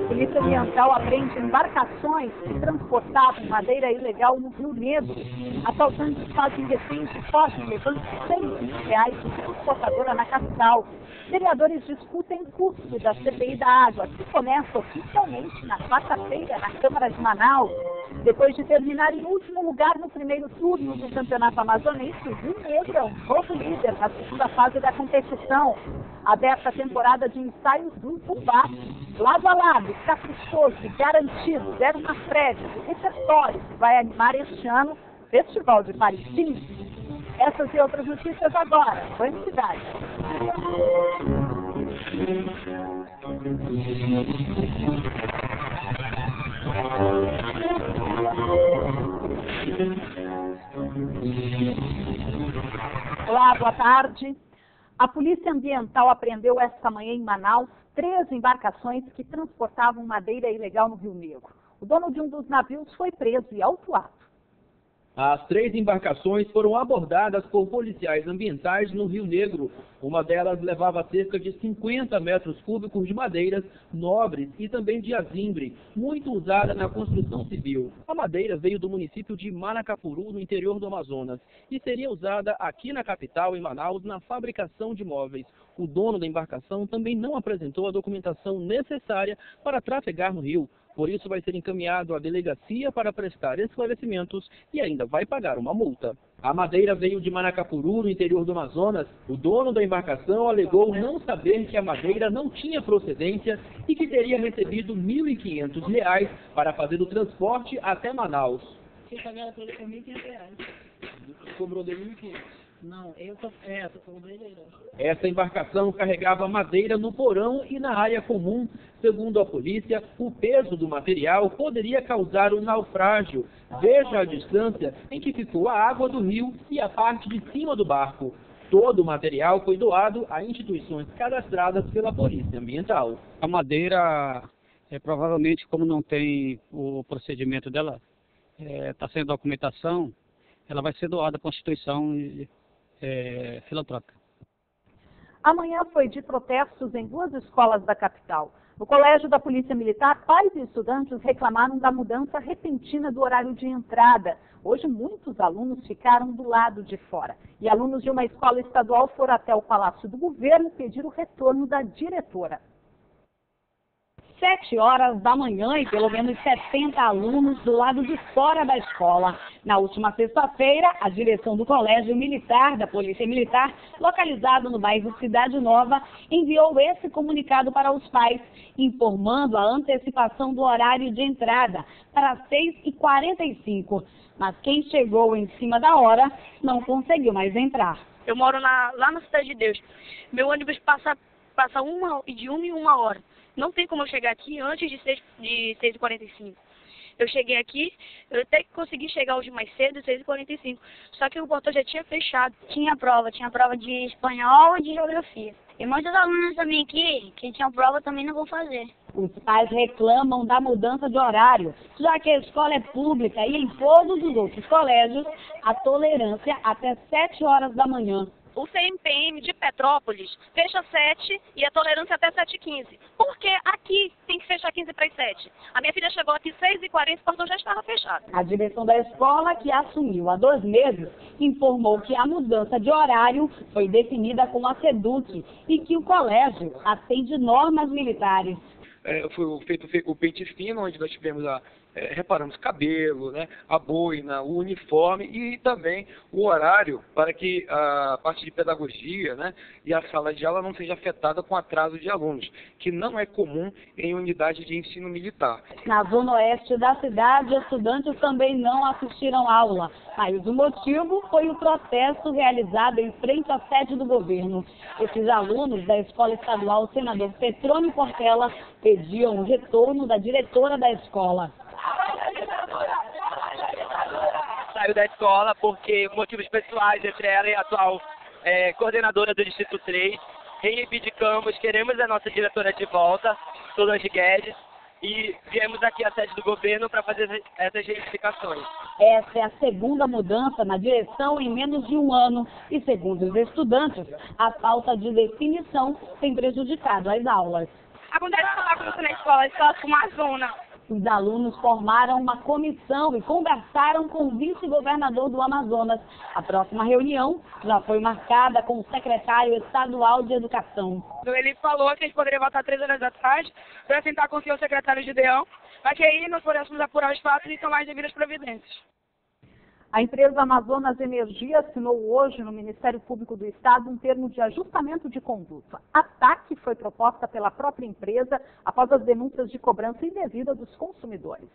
Polícia Ambiental apreende embarcações que transportavam madeira ilegal no Rio Negro. Assaltantes fazem refém de fogem, levando R$100 de transportadora na capital. Vereadores discutem o custo da CPI da água, que começa oficialmente na quarta-feira na Câmara de Manaus. Depois de terminar em último lugar no primeiro turno do Campeonato Amazonense, o Rio Negro é um novo líder na segunda fase da competição. Aberta a temporada de ensaios do Fubá. Lado a lado, caprichoso e garantido, deram uma prévia do repertório que vai animar este ano o Festival de Paris 15. Essas e outras notícias agora, Band Cidade. Olá, boa tarde. A Polícia Ambiental apreendeu esta manhã em Manaus 3 embarcações que transportavam madeira ilegal no Rio Negro. O dono de um dos navios foi preso e autuado. As 3 embarcações foram abordadas por policiais ambientais no Rio Negro. Uma delas levava cerca de 50 metros cúbicos de madeiras nobres e também de azimbre, muito usada na construção civil. A madeira veio do município de Manacapuru, no interior do Amazonas, e seria usada aqui na capital, em Manaus, na fabricação de móveis. O dono da embarcação também não apresentou a documentação necessária para trafegar no rio. Por isso vai ser encaminhado à delegacia para prestar esclarecimentos e ainda vai pagar uma multa. A madeira veio de Manacapuru, no interior do Amazonas. O dono da embarcação alegou não saber que a madeira não tinha procedência e que teria recebido R$1.500 para fazer o transporte até Manaus. Você pagaram por ele por R$1.500. Cobrou de R$1.500. Não, cobrei dele. Essa embarcação carregava madeira no porão e na área comum. Segundo a polícia, o peso do material poderia causar um naufrágio. Veja a distância em que ficou a água do rio e a parte de cima do barco. Todo o material foi doado a instituições cadastradas pela Polícia Ambiental. A madeira, provavelmente, como não tem o procedimento dela, está sem documentação, ela vai ser doada para a instituição filantrópica. Amanhã foi de protestos em 2 escolas da capital. No Colégio da Polícia Militar, pais e estudantes reclamaram da mudança repentina do horário de entrada. Hoje, muitos alunos ficaram do lado de fora. E alunos de uma escola estadual foram até o Palácio do Governo pedir o retorno da diretora. 7 horas da manhã e pelo menos 70 alunos do lado de fora da escola. Na última sexta-feira, a direção do Colégio Militar, da Polícia Militar, localizado no bairro Cidade Nova, enviou esse comunicado para os pais, informando a antecipação do horário de entrada para 6h45. Mas quem chegou em cima da hora não conseguiu mais entrar. Eu moro lá na Cidade de Deus. Meu ônibus passa de 1 em 1 hora. Não tem como eu chegar aqui antes de 6h45. Eu cheguei aqui, eu até consegui chegar hoje mais cedo, 6h45. Só que o portão já tinha fechado. Tinha prova de espanhol e de geografia. E muitos alunos também aqui, que tinham prova, também não vão fazer. Os pais reclamam da mudança de horário, já que a escola é pública e em todos os outros colégios, a tolerância até 7 horas da manhã. O CMPM de Petrópolis fecha 7 e a tolerância até 7h15. Por que aqui tem que fechar 15 para as 7? A minha filha chegou aqui 6h40 e o portão já estava fechado. A direção da escola, que assumiu há 2 meses, informou que a mudança de horário foi definida com a SEDUC e que o colégio atende normas militares. Foi feito o pente fino, onde nós tivemos reparamos cabelo, né, a boina, o uniforme e também o horário para que a parte de pedagogia, né, e a sala de aula não seja afetada com atraso de alunos, que não é comum em unidade de ensino militar. Na zona oeste da cidade, estudantes também não assistiram aula, mas o motivo foi o protesto realizado em frente à sede do governo. Esses alunos da Escola Estadual Senador Petrônio Portela pediam o retorno da diretora da escola. Saiu da escola porque motivos pessoais entre ela e a atual coordenadora do Distrito 3. Reivindicamos, queremos a nossa diretora de volta, Solange Guedes, e viemos aqui à sede do governo para fazer essas reivindicações. Essa é a segunda mudança na direção em menos de 1 ano e, segundo os estudantes, a falta de definição tem prejudicado as aulas. Acontece na escola, a escola fica uma zona. Os alunos formaram uma comissão e conversaram com o vice-governador do Amazonas. A próxima reunião já foi marcada com o secretário estadual de Educação. Ele falou que a gente poderia voltar 3 horas atrás para tentar conseguir o secretário Gideão, para que aí nós pudéssemos apurar os fatos e tomar as devidas providências. A empresa Amazonas Energia assinou hoje no Ministério Público do Estado um termo de ajustamento de conduta. A TAC foi proposta pela própria empresa após as denúncias de cobrança indevida dos consumidores.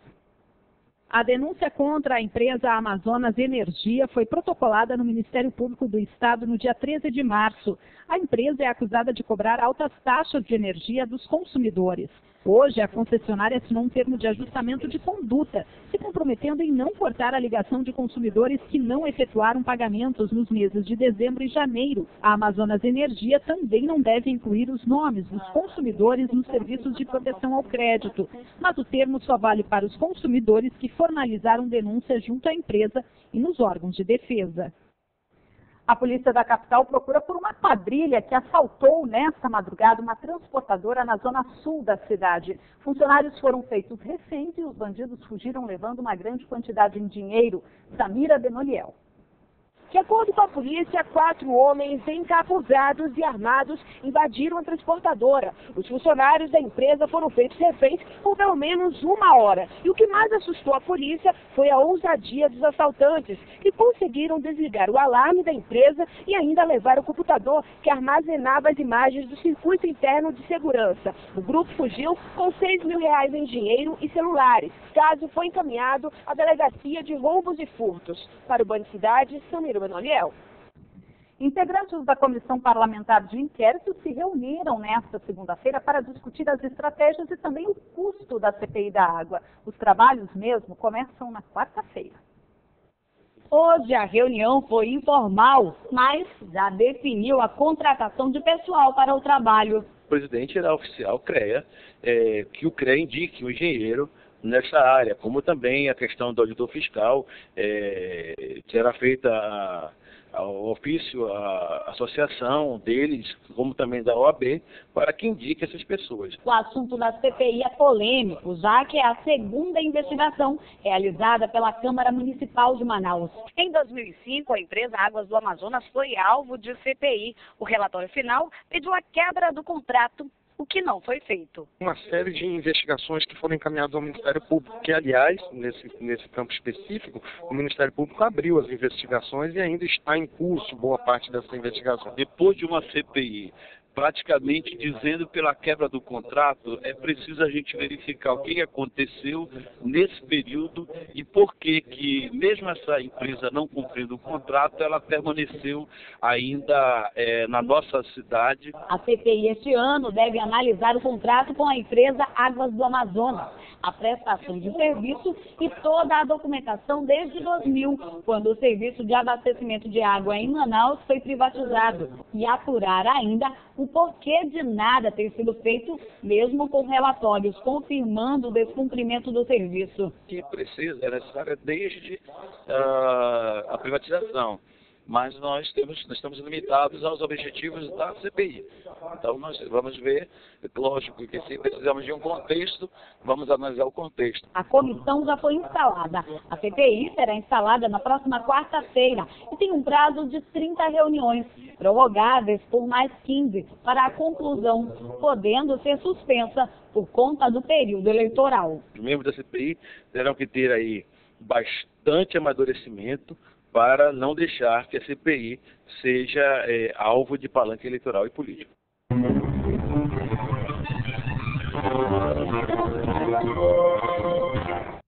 A denúncia contra a empresa Amazonas Energia foi protocolada no Ministério Público do Estado no dia 13 de março. A empresa é acusada de cobrar altas taxas de energia dos consumidores. Hoje, a concessionária assinou um termo de ajustamento de conduta, se comprometendo em não cortar a ligação de consumidores que não efetuaram pagamentos nos meses de dezembro e janeiro. A Amazonas Energia também não deve incluir os nomes dos consumidores nos serviços de proteção ao crédito, mas o termo só vale para os consumidores que formalizaram denúncia junto à empresa e nos órgãos de defesa. A polícia da capital procura por uma quadrilha que assaltou nesta madrugada uma transportadora na zona sul da cidade. Funcionários foram feitos reféns e os bandidos fugiram levando uma grande quantidade em dinheiro. Samira Benoliel. De acordo com a polícia, 4 homens encapuzados e armados invadiram a transportadora. Os funcionários da empresa foram feitos reféns por pelo menos 1 hora. E o que mais assustou a polícia foi a ousadia dos assaltantes, que conseguiram desligar o alarme da empresa e ainda levar o computador que armazenava as imagens do circuito interno de segurança. O grupo fugiu com R$6 mil em dinheiro e celulares. O caso foi encaminhado à Delegacia de Roubos e Furtos. Para o Band Cidade, Samira Benoliel. Integrantes da Comissão Parlamentar de Inquérito se reuniram nesta segunda-feira para discutir as estratégias e também o custo da CPI da água. Os trabalhos mesmo começam na quarta-feira. Hoje a reunião foi informal, mas já definiu a contratação de pessoal para o trabalho. O presidente era oficial CREA, que o CREA indique o engenheiro nessa área, como também a questão do auditor fiscal, será feita ao ofício, a associação deles, como também da OAB, para que indique essas pessoas. O assunto da CPI é polêmico, já que é a segunda investigação realizada pela Câmara Municipal de Manaus. Em 2005, a empresa Águas do Amazonas foi alvo de CPI. O relatório final pediu a quebra do contrato, o que não foi feito. Uma série de investigações que foram encaminhadas ao Ministério Público, que, aliás, nesse campo específico, o Ministério Público abriu as investigações e ainda está em curso boa parte dessa investigação. Depois de uma CPI praticamente dizendo pela quebra do contrato, é preciso a gente verificar o que aconteceu nesse período e por que mesmo essa empresa não cumprindo o contrato, ela permaneceu ainda na nossa cidade. A CPI este ano deve analisar o contrato com a empresa Águas do Amazonas, a prestação de serviço e toda a documentação desde 2000, quando o serviço de abastecimento de água em Manaus foi privatizado, e apurar ainda o porquê de nada ter sido feito, mesmo com relatórios confirmando o descumprimento do serviço. Que precisa, é necessário desde a privatização, mas nós estamos limitados aos objetivos da CPI. Então nós vamos ver, lógico que se precisamos de um contexto, vamos analisar o contexto. A comissão já foi instalada. A CPI será instalada na próxima quarta-feira e tem um prazo de 30 reuniões, prorrogáveis por mais 15 para a conclusão, podendo ser suspensa por conta do período eleitoral. Os membros da CPI terão que ter aí bastante amadurecimento para não deixar que a CPI seja alvo de palanque eleitoral e político.